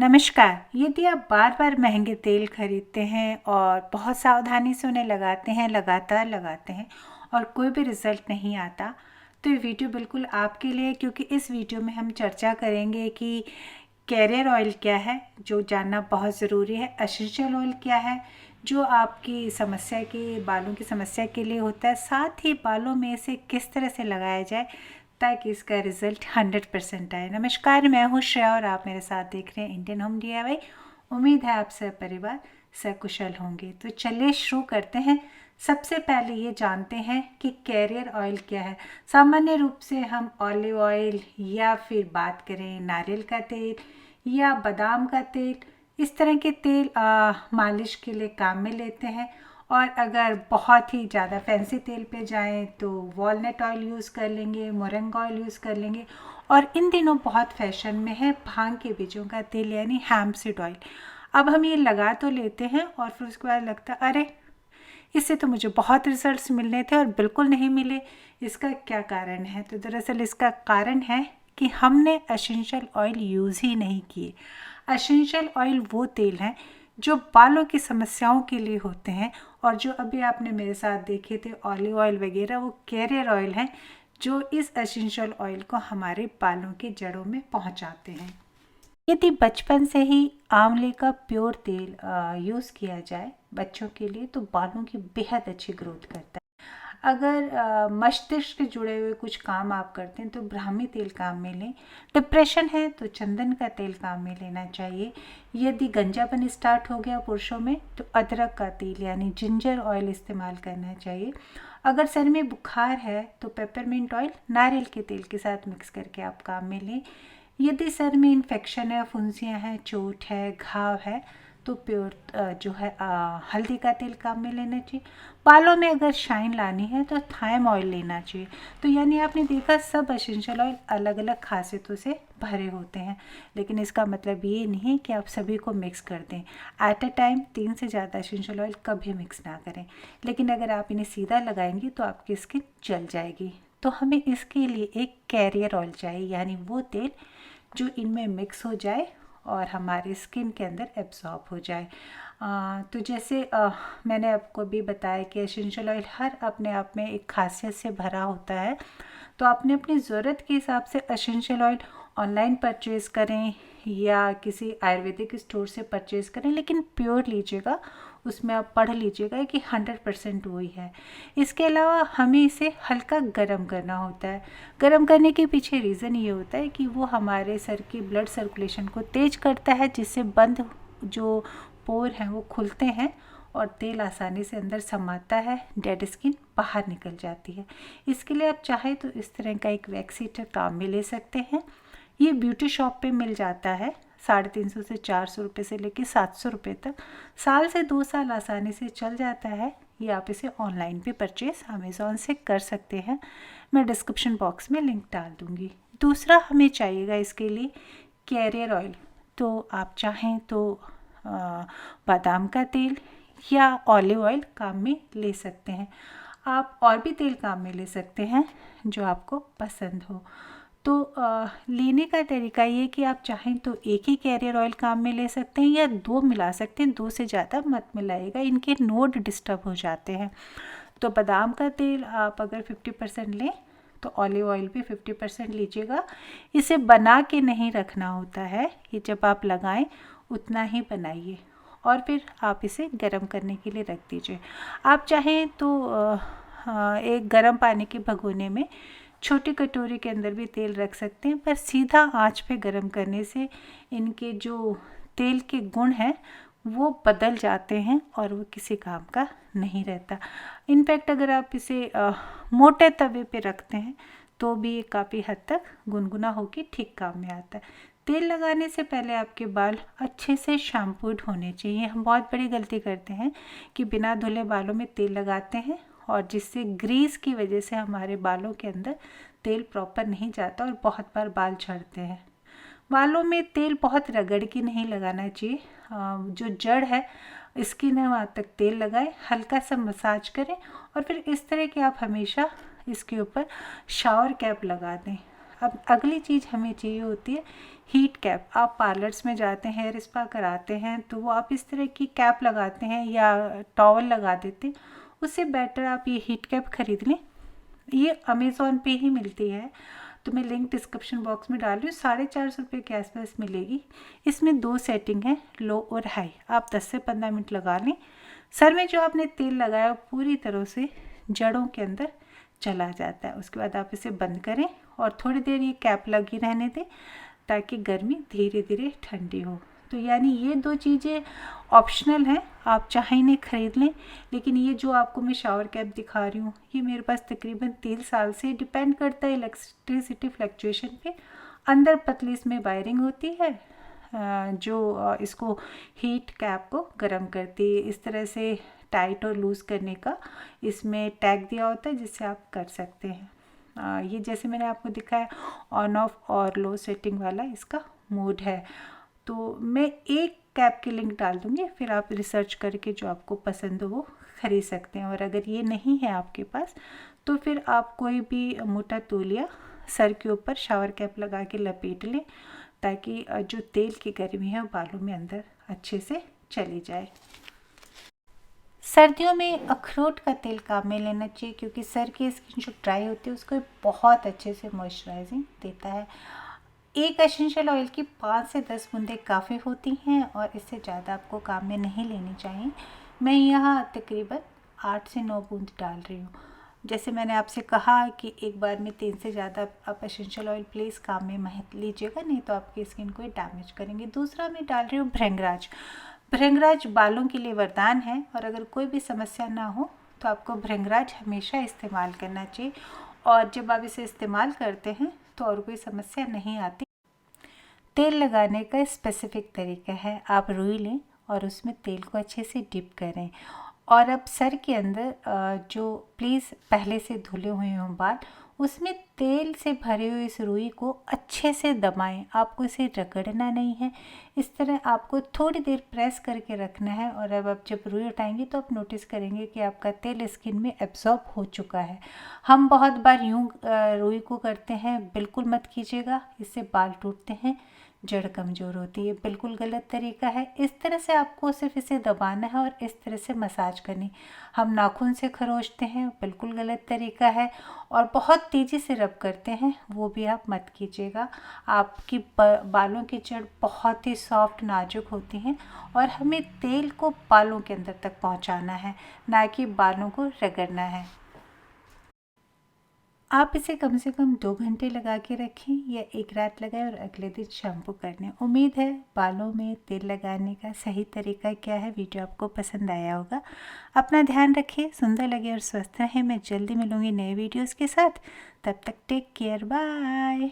नमस्कार। यदि आप बार बार महंगे तेल खरीदते हैं और बहुत सावधानी से उन्हें लगाते हैं, लगातार लगाते हैं और कोई भी रिज़ल्ट नहीं आता, तो ये वीडियो बिल्कुल आपके लिए है, क्योंकि इस वीडियो में हम चर्चा करेंगे कि कैरियर ऑयल क्या है, जो जानना बहुत ज़रूरी है। एसेंशियल ऑयल क्या है, जो आपकी समस्या की बालों की समस्या के लिए होता है। साथ ही बालों में इसे किस तरह से लगाया जाए ताकि इसका रिजल्ट 100% आए। नमस्कार, मैं हूँ श्रेया और आप मेरे साथ देख रहे हैं इंडियन होम DIY। उम्मीद है आप सब परिवार सकुशल होंगे। तो चलिए शुरू करते हैं। सबसे पहले ये जानते हैं कि कैरियर ऑयल क्या है। सामान्य रूप से हम ऑलिव ऑयल या फिर बात करें नारियल का तेल या बादाम का तेल, इस तरह के तेल मालिश के लिए काम में लेते हैं। और अगर बहुत ही ज़्यादा फैंसी तेल पे जाएं तो वॉलनट ऑयल यूज़ कर लेंगे, मोरिंगा ऑयल यूज़ कर लेंगे। और इन दिनों बहुत फैशन में है भांग के बीजों का तेल यानी हैम्पसीड ऑयल। अब हम ये लगा तो लेते हैं और फिर उसके बाद लगता अरे इससे तो मुझे बहुत रिजल्ट्स मिलने थे और बिल्कुल नहीं मिले। इसका क्या कारण है? तो दरअसल इसका कारण है कि हमने एसेंशियल ऑयल यूज़ ही नहीं किए। एसेंशियल ऑयल वो तेल हैं जो बालों की समस्याओं के लिए होते हैं, और जो अभी आपने मेरे साथ देखे थे ऑलिव ऑयल वगैरह, वो कैरियर ऑयल हैं जो इस एसेंशियल ऑयल को हमारे बालों के जड़ों में पहुंचाते हैं। यदि बचपन से ही आंवले का प्योर तेल यूज़ किया जाए बच्चों के लिए तो बालों की बेहद अच्छी ग्रोथ करता है। अगर मस्तिष्क से जुड़े हुए कुछ काम आप करते हैं तो ब्राह्मी तेल काम में लें। डिप्रेशन है तो चंदन का तेल काम में लेना चाहिए। यदि गंजापन स्टार्ट हो गया पुरुषों में तो अदरक का तेल यानी जिंजर ऑयल इस्तेमाल करना चाहिए। अगर सर में बुखार है तो पेपरमिंट ऑयल नारियल के तेल के साथ मिक्स करके आप काम में लें। यदि सर में इन्फेक्शन है, फुंसियाँ हैं, चोट है, घाव है तो प्योर जो है हल्दी का तेल काम में लेना चाहिए। बालों में अगर शाइन लानी है तो थाइम ऑयल लेना चाहिए। तो यानी आपने देखा सब एसेंशियल ऑयल अलग अलग खासियतों से भरे होते हैं, लेकिन इसका मतलब ये नहीं कि आप सभी को मिक्स कर दें। एट अ टाइम 3 से ज़्यादा एसेंशियल ऑयल कभी मिक्स ना करें, लेकिन अगर आप इन्हें सीधा लगाएंगी तो आपकी स्किन जल जाएगी। तो हमें इसके लिए एक कैरियर ऑयल चाहिए, यानी वो तेल जो इनमें मिक्स हो जाए और हमारी स्किन के अंदर एब्जॉर्ब हो जाए। तो जैसे मैंने आपको भी बताया कि एसेंशियल ऑयल हर अपने आप में एक खासियत से भरा होता है। तो आपने अपनी ज़रूरत के हिसाब से एसेंशियल ऑयल ऑनलाइन परचेज़ करें या किसी आयुर्वेदिक स्टोर से परचेज़ करें, लेकिन प्योर लीजिएगा, उसमें आप पढ़ लीजिएगा कि 100% वही है। इसके अलावा हमें इसे हल्का गर्म करना होता है। गर्म करने के पीछे रीज़न ये होता है कि वो हमारे सर की ब्लड सर्कुलेशन को तेज करता है, जिससे बंद जो पोर हैं वो खुलते हैं और तेल आसानी से अंदर समाता है, डेड स्किन बाहर निकल जाती है। इसके लिए आप चाहे तो इस तरह का एक वैक्स हीटर काम में ले सकते हैं। ये ब्यूटी शॉप पे मिल जाता है 350 से 400 रुपये से लेके 700 रुपये तक। साल से 2 साल आसानी से चल जाता है। ये आप इसे ऑनलाइन पे परचेज़ अमेज़ॉन से कर सकते हैं। मैं डिस्क्रिप्शन बॉक्स में लिंक डाल दूँगी। दूसरा हमें चाहिएगा इसके लिए कैरियर ऑयल। तो आप चाहें तो बादाम का तेल या ऑलिव ऑयल काम में ले सकते हैं। आप और भी तेल काम में ले सकते हैं जो आपको पसंद हो। तो लेने का तरीका ये कि आप चाहें तो एक ही कैरियर ऑयल काम में ले सकते हैं या 2 मिला सकते हैं। 2 से ज़्यादा मत मिलाइएगा, इनके नोड डिस्टर्ब हो जाते हैं। तो बादाम का तेल आप अगर 50% लें तो ऑलिव ऑयल भी 50% लीजिएगा। इसे बना के नहीं रखना होता है, ये जब आप लगाएं उतना ही बनाइए और फिर आप इसे गर्म करने के लिए रख दीजिए। आप चाहें तो एक गर्म पानी के भगोने में छोटी कटोरी के अंदर भी तेल रख सकते हैं, पर सीधा आंच पे गर्म करने से इनके जो तेल के गुण हैं वो बदल जाते हैं और वो किसी काम का नहीं रहता। इनफैक्ट अगर आप इसे मोटे तवे पे रखते हैं तो भी ये काफ़ी हद तक गुनगुना होकर ठीक काम में आता है। तेल लगाने से पहले आपके बाल अच्छे से शैम्पूड होने चाहिए। हम बहुत बड़ी गलती करते हैं कि बिना धुले बालों में तेल लगाते हैं और जिससे ग्रीस की वजह से हमारे बालों के अंदर तेल प्रॉपर नहीं जाता और बहुत बार बाल झड़ते हैं। बालों में तेल बहुत रगड़ के नहीं लगाना चाहिए। जो जड़ है स्किन है वहाँ तक तेल लगाएं, हल्का सा मसाज करें और फिर इस तरह के आप हमेशा इसके ऊपर शावर कैप लगा दें। अब अगली चीज़ हमें चाहिए होती है हीट कैप। आप पार्लर्स में जाते हैं, हेयर स्पा कराते हैं तो वो आप इस तरह की कैप लगाते हैं या टॉवल लगा देते हैं, उससे बेटर आप ये हीट कैप खरीद लें। ये अमेज़ॉन पे ही मिलती है, तो मैं लिंक डिस्क्रिप्शन बॉक्स में डाल रही हूँ। 450 के आसपास मिलेगी। इसमें 2 सेटिंग है, लो और हाई। आप 10 से 15 मिनट लगा लें। सर में जो आपने तेल लगाया पूरी तरह से जड़ों के अंदर चला जाता है। उसके बाद आप इसे बंद करें और थोड़ी देर ये कैप लगी रहने दें ताकि गर्मी धीरे धीरे ठंडी हो। तो यानी ये 2 चीज़ें ऑप्शनल हैं, आप चाहे इन्हें खरीद लें। लेकिन ये जो आपको मैं शावर कैप दिखा रही हूँ, ये मेरे पास तकरीबन 3 साल से, डिपेंड करता है इलेक्ट्रिसिटी फ्लक्चुएशन पे। अंदर पतली इसमें वायरिंग होती है जो इसको हीट कैप को गर्म करती है। इस तरह से टाइट और लूज़ करने का इसमें टैग दिया होता है जिससे आप कर सकते हैं। ये जैसे मैंने आपको दिखाया ऑन ऑफ और लो सेटिंग वाला इसका मोड है। तो मैं एक कैप की लिंक डाल दूँगी, फिर आप रिसर्च करके जो आपको पसंद हो वो ख़रीद सकते हैं। और अगर ये नहीं है आपके पास तो फिर आप कोई भी मोटा तौलिया सर के ऊपर शावर कैप लगा के लपेट लें ताकि जो तेल की गर्मी है वो बालों में अंदर अच्छे से चली जाए। सर्दियों में अखरोट का तेल काम में लेना चाहिए क्योंकि सर की स्किन जो ड्राई होती है उसको बहुत अच्छे से मॉइस्चराइजिंग देता है। एक एसेंशियल ऑयल की 5 से 10 बूंदें काफ़ी होती हैं और इससे ज़्यादा आपको काम में नहीं लेनी चाहिए। मैं यहाँ तकरीबन 8 से 9 बूंद डाल रही हूँ। जैसे मैंने आपसे कहा कि एक बार में 3 से ज़्यादा आप एसेंशियल ऑयल प्लीज़ काम में मत लीजिएगा, नहीं तो आपकी स्किन को डैमेज करेंगे। दूसरा मैं डाल रही हूँ भृंगराज। भृंगराज बालों के लिए वरदान है और अगर कोई भी समस्या ना हो तो आपको भृंगराज हमेशा इस्तेमाल करना चाहिए। और जब आप इसे इस्तेमाल करते हैं तो और कोई समस्या नहीं आती। तेल लगाने का स्पेसिफिक तरीका है, आप रुई लें और उसमें तेल को अच्छे से डिप करें और अब सर के अंदर जो प्लीज़ पहले से धुले हुए हों बाल, उसमें तेल से भरे हुए इस रुई को अच्छे से दबाएं। आपको इसे रगड़ना नहीं है, इस तरह आपको थोड़ी देर प्रेस करके रखना है। और अब आप जब रुई उठाएंगे तो आप नोटिस करेंगे कि आपका तेल स्किन में एब्जॉर्ब हो चुका है। हम बहुत बार यूँ रुई को करते हैं, बिल्कुल मत कीजिएगा, इससे बाल टूटते हैं, जड़ कमज़ोर होती है, बिल्कुल गलत तरीका है। इस तरह से आपको सिर्फ इसे दबाना है और इस तरह से मसाज करनी। हम नाखून से खरोंचते हैं, बिल्कुल गलत तरीका है। और बहुत तेज़ी से रब करते हैं, वो भी आप मत कीजिएगा। आपकी बालों की जड़ बहुत ही सॉफ्ट नाजुक होती हैं और हमें तेल को बालों के अंदर तक पहुंचाना है, ना कि बालों को रगड़ना है। आप इसे कम से कम 2 घंटे लगा के रखें या एक रात लगाएं और अगले दिन शैम्पू कर लें। उम्मीद है बालों में तेल लगाने का सही तरीका क्या है वीडियो आपको पसंद आया होगा। अपना ध्यान रखें, सुंदर लगे और स्वस्थ रहें। मैं जल्दी मिलूँगी नए वीडियोज़ के साथ, तब तक टेक केयर, बाय।